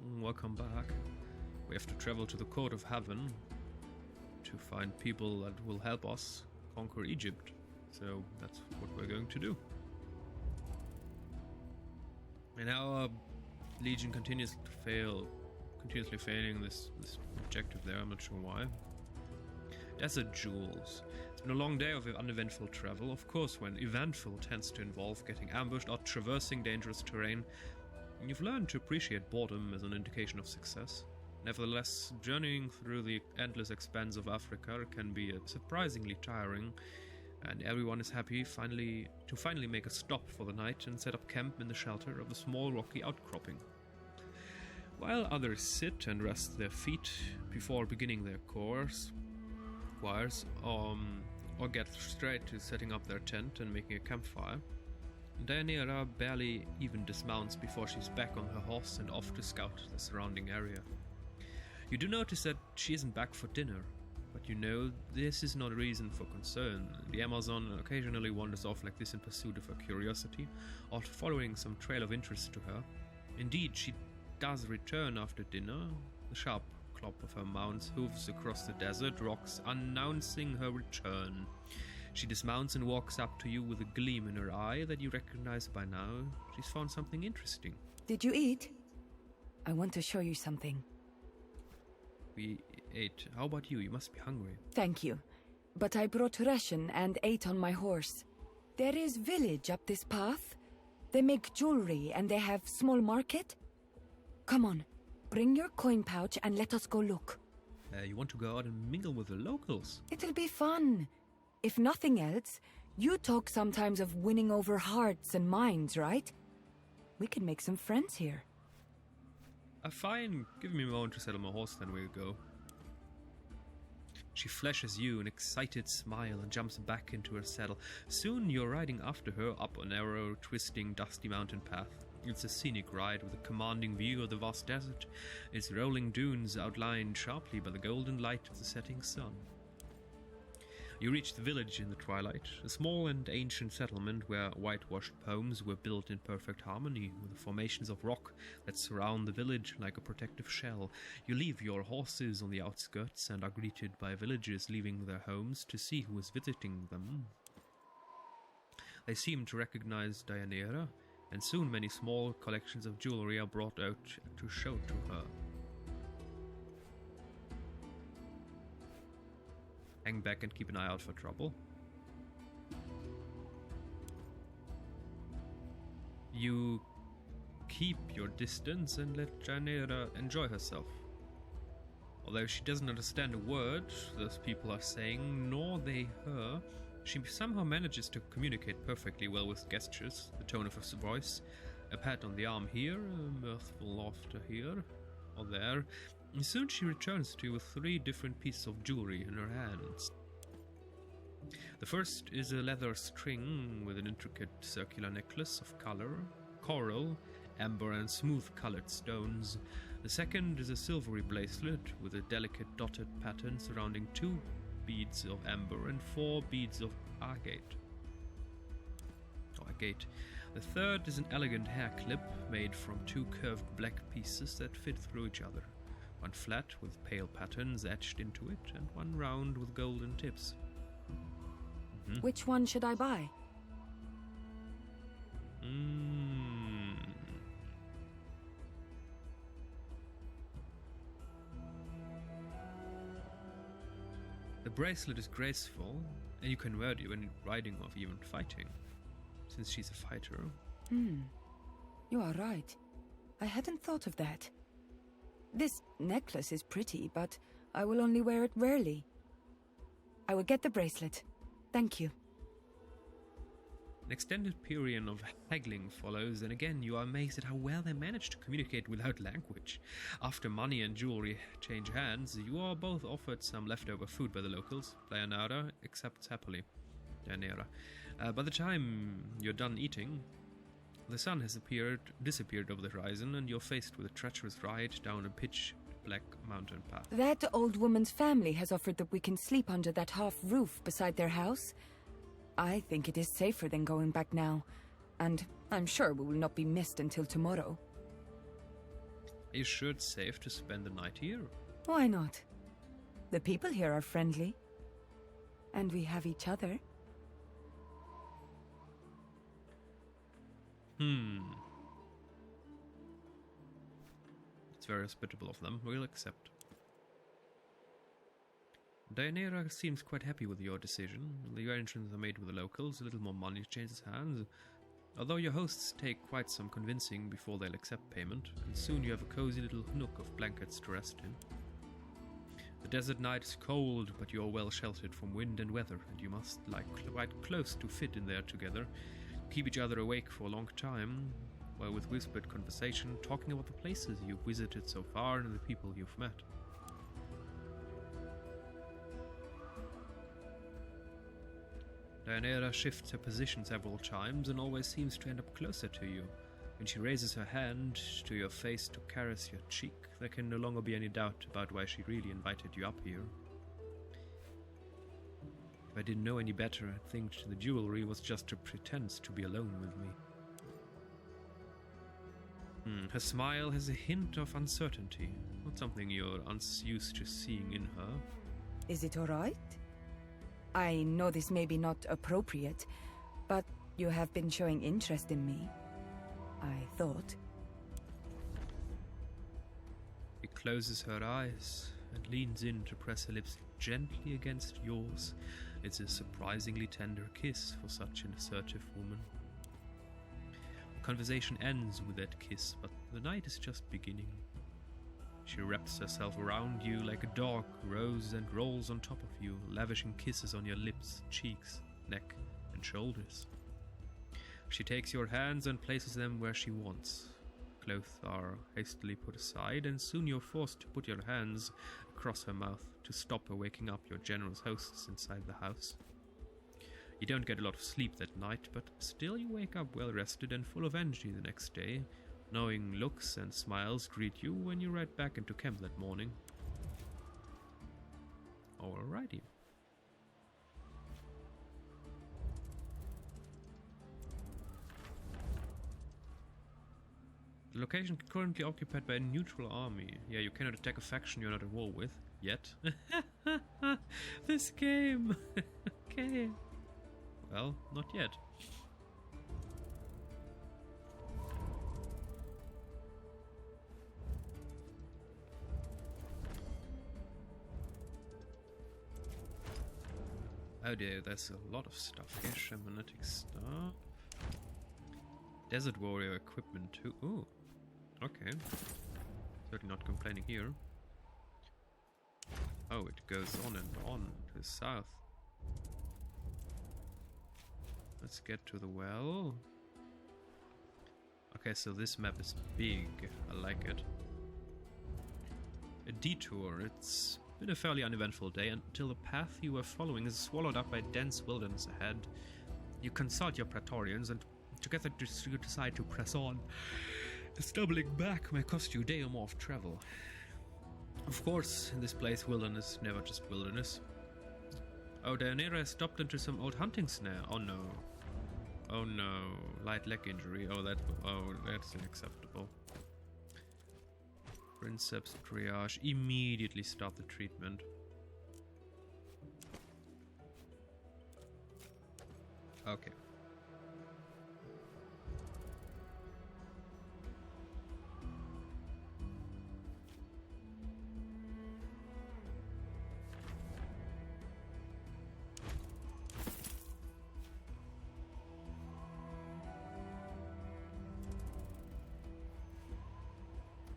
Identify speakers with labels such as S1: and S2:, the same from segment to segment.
S1: Welcome back. We have to travel to the Court of Heaven to find people that will help us conquer Egypt. So that's what we're going to do. And our legion continuously failing this objective there. I'm not sure why. Desert jewels. It's been a long day of uneventful travel. Of course, when eventful tends to involve getting ambushed or traversing dangerous terrain, you've learned to appreciate boredom as an indication of success. Nevertheless, journeying through the endless expanse of Africa can be surprisingly tiring, and everyone is happy to finally make a stop for the night and set up camp in the shelter of a small rocky outcropping. While others sit and rest their feet before beginning their course, or get straight to setting up their tent and making a campfire, Deianira barely even dismounts before she's back on her horse and off to scout the surrounding area. You do notice that she isn't back for dinner, but you know this is not a reason for concern. The Amazon occasionally wanders off like this in pursuit of her curiosity, or following some trail of interest to her. Indeed, she does return after dinner, the sharp clop of her mount's hooves across the desert rocks announcing her return. She dismounts and walks up to you with a gleam in her eye that you recognize by now. She's found something interesting.
S2: Did you eat? I want to show you something.
S1: We ate. How about you? You must be hungry.
S2: Thank you. But I brought ration and ate on my horse. There is village up this path. They make jewelry and they have small market. Come on, bring your coin pouch and let us go look.
S1: You want to go out and mingle with the locals?
S2: It'll be fun. If nothing else, you talk sometimes of winning over hearts and minds, right? We can make some friends here.
S1: Fine. Give me a moment to settle my horse, then we'll go. She flashes you an excited smile and jumps back into her saddle. Soon you're riding after her up a narrow, twisting, dusty mountain path. It's a scenic ride with a commanding view of the vast desert, its rolling dunes outlined sharply by the golden light of the setting sun. You reach the village in the twilight, a small and ancient settlement where whitewashed homes were built in perfect harmony with the formations of rock that surround the village like a protective shell. You leave your horses on the outskirts and are greeted by villagers leaving their homes to see who is visiting them. They seem to recognize Deianira, and soon many small collections of jewelry are brought out to show to her. Hang back and keep an eye out for trouble. You keep your distance and let Deianira enjoy herself. Although she doesn't understand a word those people are saying, nor they her, she somehow manages to communicate perfectly well with gestures, the tone of her voice, a pat on the arm here, a mirthful laughter here or there. And soon she returns to you with 3 different pieces of jewelry in her hands. The first is a leather string with an intricate circular necklace of coral, amber and smooth-colored stones. The second is a silvery bracelet with a delicate dotted pattern surrounding 2 beads of amber and 4 beads of agate. The third is an elegant hair clip made from 2 curved black pieces that fit through each other. One flat with pale patterns etched into it, and one round with golden tips.
S2: Which one should I buy?
S1: The bracelet is graceful, and you can wear it when riding or even fighting, since she's a fighter.
S2: You are right. I hadn't thought of that. This necklace is pretty, but I will only wear it rarely. I will get the bracelet. Thank you.
S1: An extended period of haggling follows, and again you are amazed at how well they manage to communicate without language. After money and jewelry change hands, you are both offered some leftover food by the locals. Deianira accepts happily. By the time you're done eating, the sun has disappeared over the horizon, and you're faced with a treacherous ride down a pitch-black mountain path.
S2: That old woman's family has offered that we can sleep under that half roof beside their house. I think it is safer than going back now, and I'm sure we will not be missed until tomorrow.
S1: you sure it's safe to spend the night here?
S2: Why not? The people here are friendly. And we have each other.
S1: It's very hospitable of them. We'll accept. Deianira seems quite happy with your decision. The arrangements are made with the locals. A little more money changes hands. Although your hosts take quite some convincing before they'll accept payment, and soon you have a cozy little nook of blankets to rest in. The desert night is cold, but you are well sheltered from wind and weather, and you must lie quite close to fit in there together, keep each other awake for a long time, while with whispered conversation, talking about the places you've visited so far and the people you've met. Deianira shifts her position several times and always seems to end up closer to you. When she raises her hand to your face to caress your cheek, there can no longer be any doubt about why she really invited you up here. If I didn't know any better, I'd think the jewelry was just a pretense to be alone with me. Her smile has a hint of uncertainty, not something you're used to seeing in her.
S2: Is it alright? I know this may be not appropriate, but you have been showing interest in me, I thought.
S1: She closes her eyes and leans in to press her lips gently against yours. It's a surprisingly tender kiss for such an assertive woman. The conversation ends with that kiss, but the night is just beginning. She wraps herself around you like a dog, rows and rolls on top of you, lavishing kisses on your lips, cheeks, neck, and shoulders. She takes your hands and places them where she wants. Clothes are hastily put aside, and soon you're forced to put your hands across her mouth to stop her waking up your generous hosts inside the house. You don't get a lot of sleep that night, but still you wake up well rested and full of energy the next day, knowing looks and smiles greet you when you ride back into camp that morning. Alrighty. The location currently occupied by a neutral army. Yeah, you cannot attack a faction you're not at war with. Yet. This game! Okay. Well, not yet. Oh dear, there's a lot of stuff here. Shamanic stuff. Desert warrior equipment too. Ooh. Okay. Certainly not complaining here. Oh, it goes on and on to the south. Let's get to the well. Okay, so this map is big. I like it. A detour. It's been a fairly uneventful day until the path you were following is swallowed up by dense wilderness ahead. You consult your praetorians and together you decide to press on. Stumbling back may cost you a day or more of travel. Of course, in this place, wilderness, never just wilderness. Oh, Deianira has stopped into some old hunting snare. Oh no. Oh no. Light leg injury. Oh, that's unacceptable. Princeps triage. Immediately start the treatment. Okay.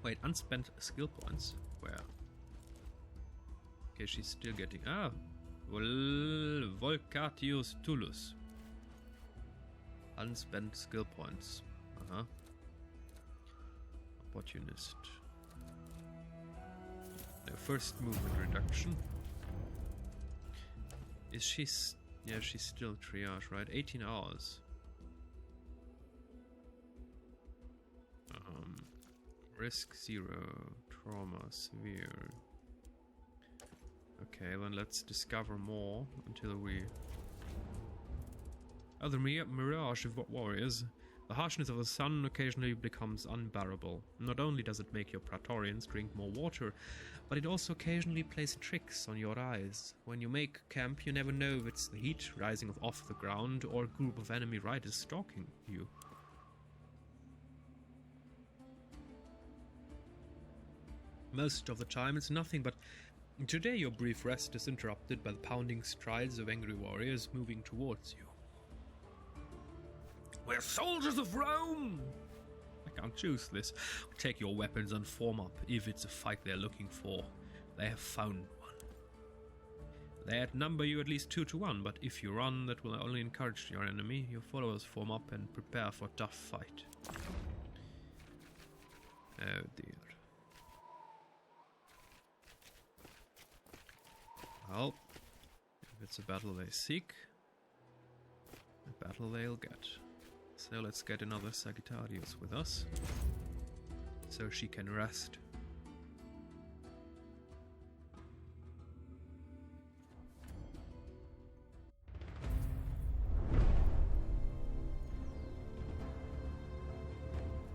S1: Wait, unspent skill points? Where? Okay, she's still getting... Ah! Volcatius Tullus. Unspent skill points. Uh-huh. Opportunist. No, first movement reduction. Is she... Yeah, she's still triage, right? 18 hours. Risk 0, trauma severe. Okay, then let's discover more until we... Oh, the Mirage of Warriors. The harshness of the sun occasionally becomes unbearable. Not only does it make your Praetorians drink more water, but it also occasionally plays tricks on your eyes. When you make camp, you never know if it's the heat rising off the ground or a group of enemy riders stalking you. Most of the time it's nothing, but today your brief rest is interrupted by the pounding strides of angry warriors moving towards you. We're soldiers of Rome! I can't choose this. Take your weapons and form up if it's a fight they're looking for. They have found one. They outnumber you at least 2 to 1, but if you run, that will only encourage your enemy. Your followers form up and prepare for a tough fight. Oh dear. Well, if it's a battle they seek, a battle they'll get. So let's get another Sagittarius with us, so she can rest.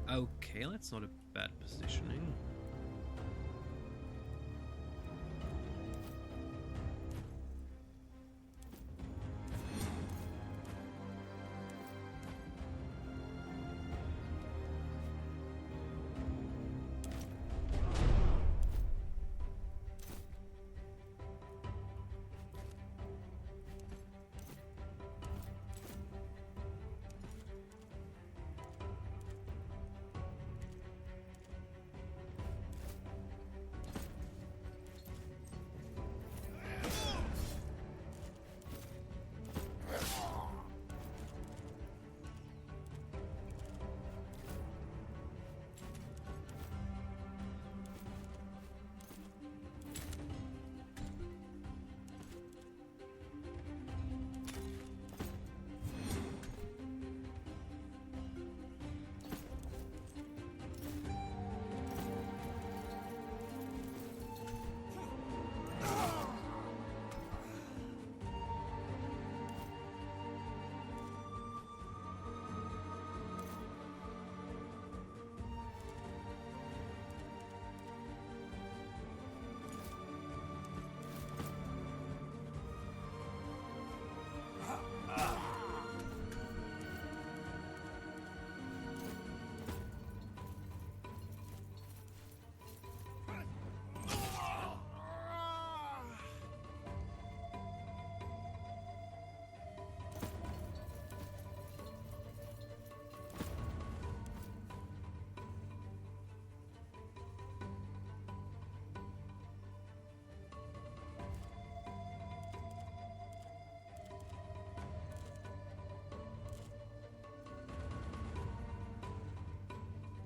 S1: Okay, that's not a bad positioning.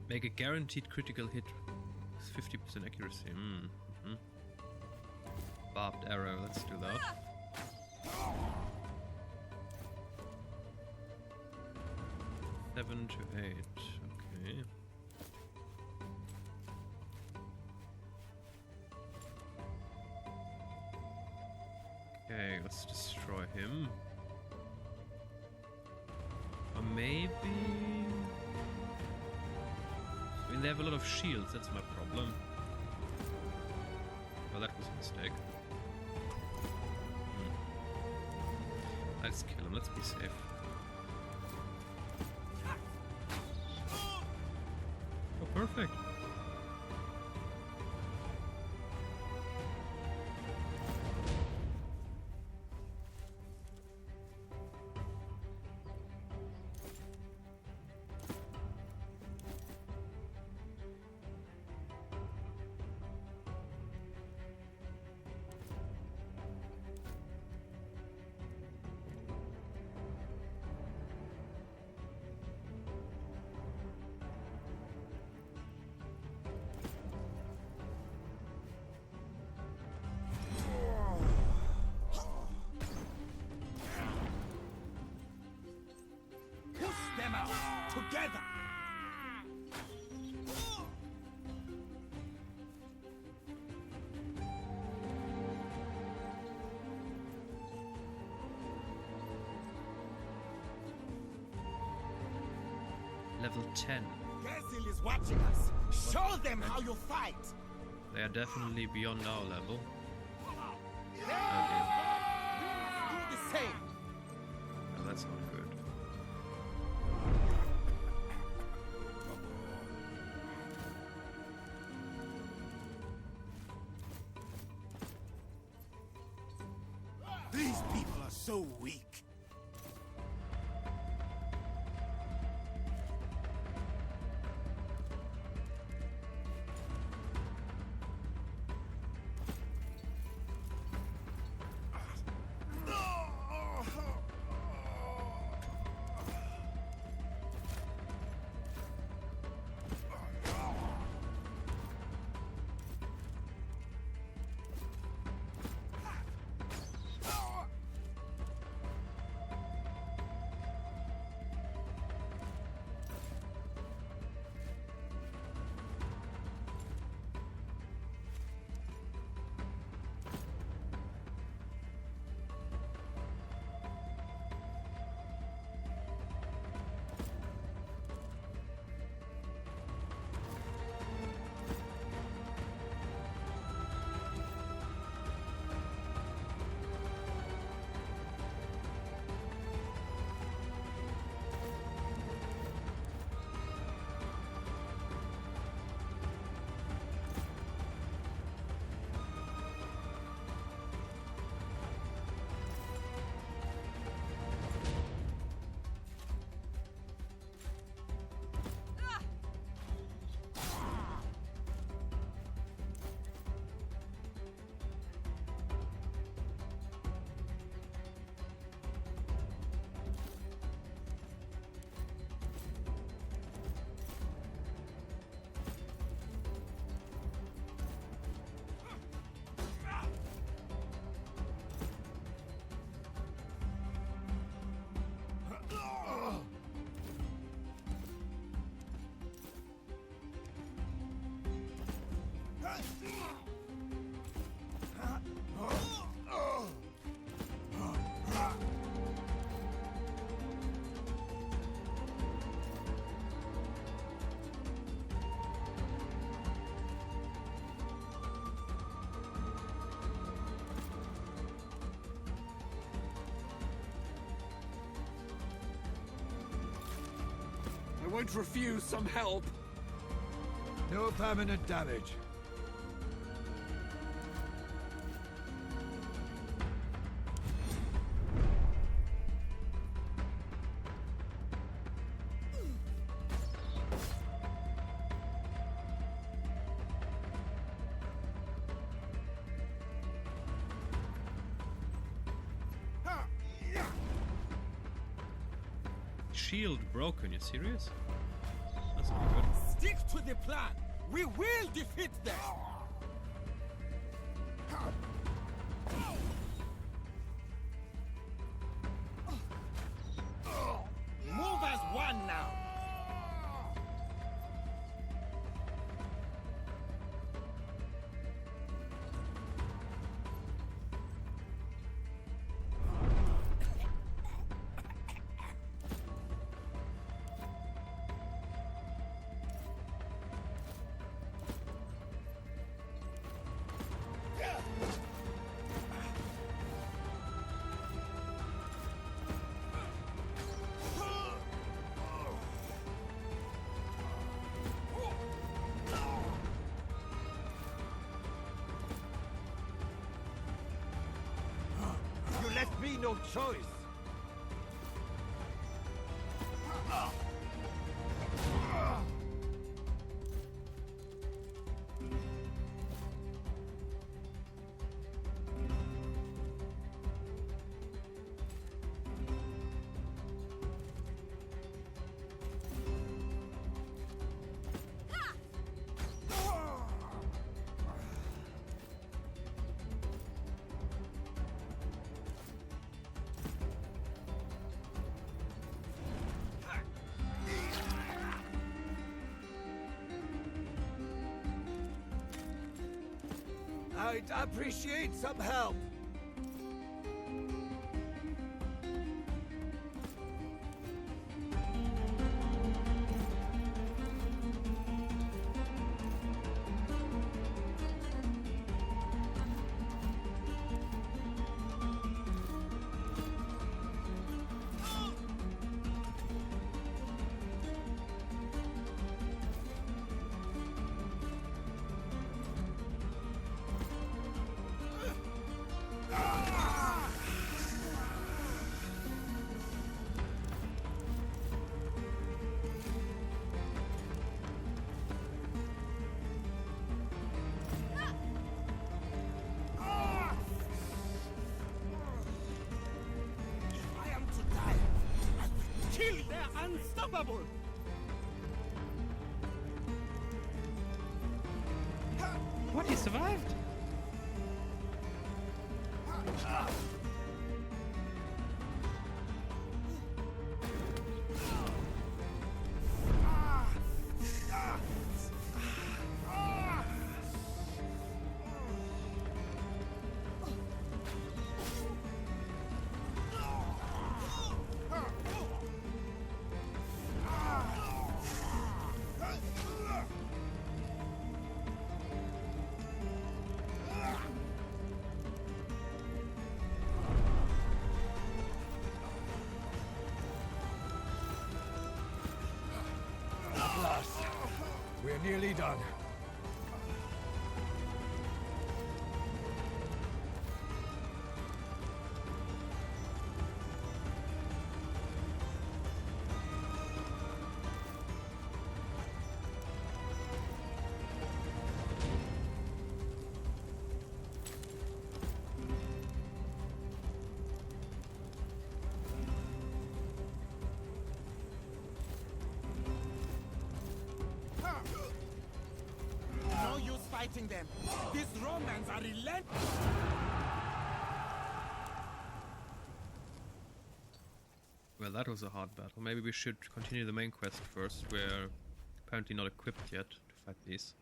S1: Make a guaranteed critical hit with 50% accuracy. Barbed arrow, let's do that. 7 to 8, okay. Okay, let's destroy him. Or maybe... I mean, they have a lot of shields, that's my problem. Oh, that was a mistake. Let's kill him, let's be safe. Oh, perfect. Level 10.
S3: Gezil is watching us. Show them how you fight.
S1: They are definitely beyond our level.
S3: Yeah. Do the same.
S1: No, that's not good.
S3: These people are so weak.
S4: I won't refuse some help.
S5: No permanent damage.
S1: Shield broken, you serious? That's not good.
S3: Stick to the plan. We will defeat them. Move as one now. You left me no choice.
S5: I'd appreciate some help.
S3: unstoppable!
S1: What? He survived?
S5: We're nearly done.
S3: No use fighting them. These Romans are relentless.
S1: Well, that was a hard battle. Maybe we should continue the main quest first. We're apparently not equipped yet to fight these.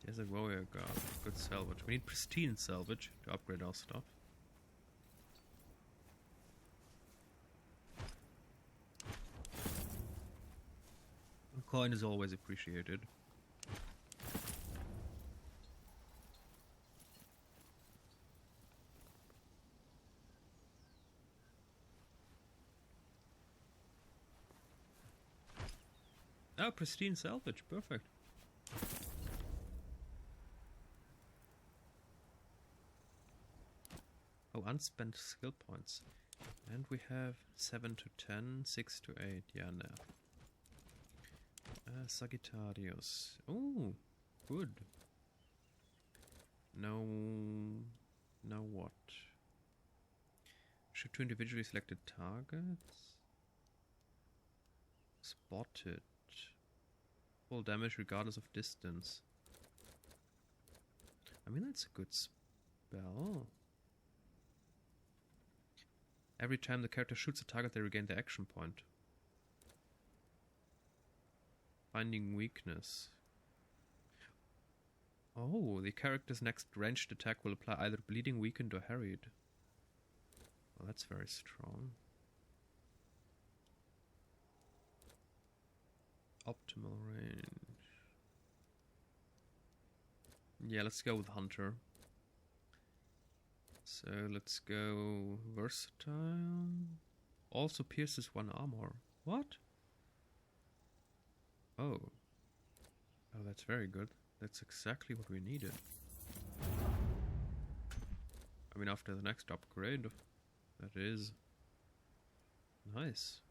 S1: There's a warrior guard. Good salvage. We need pristine salvage to upgrade our stuff. A coin is always appreciated. Oh, pristine salvage. Perfect. Oh, unspent skill points. And we have 7 to 10, 6 to 8. Yeah, no. Sagittarius. Oh, good. No. Now what? Shoot 2 individually selected targets. Spotted. Full damage regardless of distance. I mean, that's a good spell. Every time the character shoots a target, they regain the action point. Finding weakness. Oh, the character's next ranged attack will apply either bleeding, weakened, or harried. Well, that's very strong. Optimal range. Yeah, let's go with Hunter. So let's go versatile. Also pierces 1 armor. What? Oh. Oh, that's very good. That's exactly what we needed. I mean, after the next upgrade, that is nice.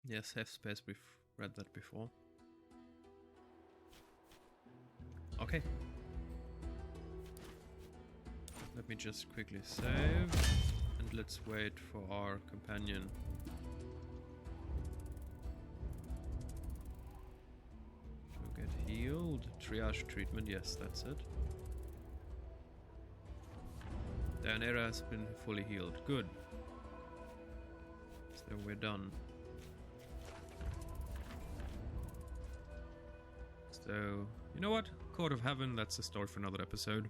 S1: Yes, have space, we've read that before. Okay. Let me just quickly save, and let's wait for our companion. To get healed. Triage treatment, yes, that's it. Dianera has been fully healed. Good. So we're done. So, you know what? Court of Heaven, that's a story for another episode.